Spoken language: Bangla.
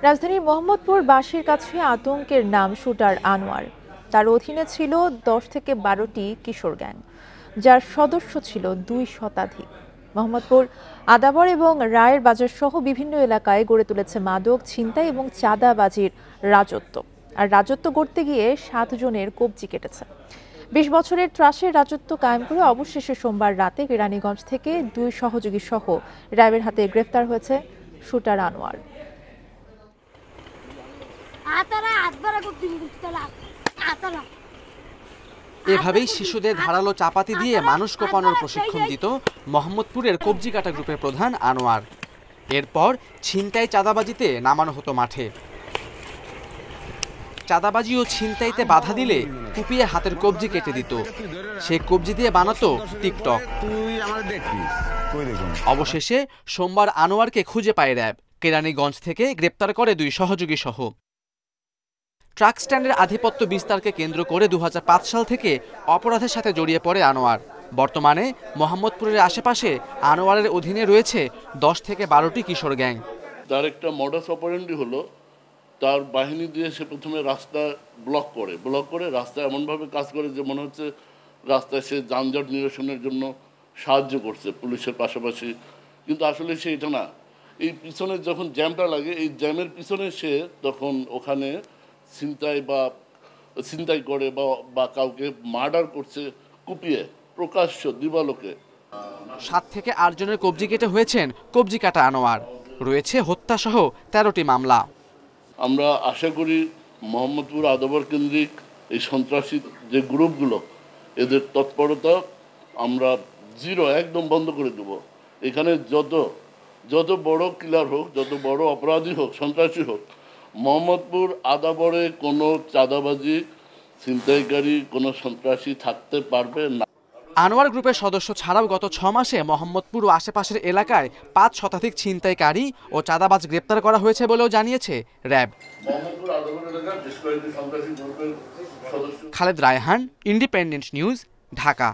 রাজধানীর মোহাম্মদপুর বাসের কাছে আতঙ্কের নাম শুটার আনোয়ার। তার অধীনে ছিল 10 থেকে 12টি কিশোর গ্যাং, যার সদস্য ছিল 2 শতাধিক। মোহাম্মদপুর, আদাবর এবং রায়ের বাজার সহ বিভিন্ন এলাকায় গড়ে তুলেছে মাদক, ছিনতাই এবং চাঁদাবাজির রাজত্ব। আর রাজত্ব গড়তে গিয়ে 7 জনের কবজি কেটেছে। 20 বছরের ত্রাসের রাজত্ব কায়েম করে অবশেষে সোমবার রাতে কেরানীগঞ্জ থেকে 2 সহযোগী সহ র্যাবের হাতে গ্রেফতার হয়েছে শুটার আনোয়ার। এভাবেই শিশুদের ধারালো চাপাতি দিয়ে মানুষ কোপানোর প্রশিক্ষণ দিত মোহাম্মদপুরের কবজিকাটা গ্রুপের প্রধান আনোয়ার। এরপর ছিনতাই চাঁদাবাজিতে নামানো হতো মাঠে। চাঁদাবাজি ও ছিনতাইতে বাধা দিলে কুপিয়ে হাতের কবজি কেটে দিত। সে কবজি দিয়ে বানাতো টিকটক। অবশেষে সোমবার আনোয়ারকে খুঁজে পায় র্যাব। কেরানীগঞ্জ থেকে গ্রেপ্তার করে 2 সহযোগী সহ। ট্রাক স্ট্যান্ডের আধিপত্য বিস্তারকে কেন্দ্র করে 2005 সাল থেকে অপরাধের সাথে জড়িয়ে পড়ে আনোয়ার। বর্তমানে মোহাম্মদপুরের আশেপাশে আনোয়ারের অধীনে রয়েছে 10 থেকে 12টি কিশোর গ্যাং। তার একটা মডাস অপারেন্ডি হলো, তার বাহিনী দিয়ে সে প্রথমে রাস্তা ব্লক করে রাস্তা এমনভাবে কাজ করে যে মনে হচ্ছে রাস্তায় সে যানজট নিরসনের জন্য সাহায্য করছে পুলিশের পাশাপাশি, কিন্তু আসলে সে এটা না। এই পিছনে যখন জ্যামটা লাগে, এই জ্যামের পিছনে সে তখন ওখানে ছিনতাই করে বা কাউকে মার্ডার করছে কুপিয়ে, প্রকাশ্য দিবালোকে। 7 থেকে 8 জনের কবজি কেটে হয়েছেন কবজি কাটা আনোয়ার। রয়েছে হত্যাসহ 13টি মামলা। আমরা আশা করি মোহাম্মদপুর আদাবর কেন্দ্রিক এই সন্ত্রাসী যে গ্রুপগুলো, এদের তৎপরতা আমরা একদম বন্ধ করে দেব। এখানে যত বড় কিলার হোক, যত বড় অপরাধী হোক, সন্ত্রাসী হোক, মোহাম্মদপুর আদাবরে কোনো চাঁদাবাজি, ছিনতাইকারী, কোনো সন্ত্রাসী থাকতে পারবে না। আনোয়ার গ্রুপের সদস্য ছাড়াও গত 6 মাসে মোহাম্মদপুর ও আশেপাশের এলাকায় 5 শতাধিক ছিনতাইকারী ও চাঁদাবাজ গ্রেপ্তার করা হয়েছে বলেও জানিয়েছে RAB. Khaled Raihan, independent news, Dhaka.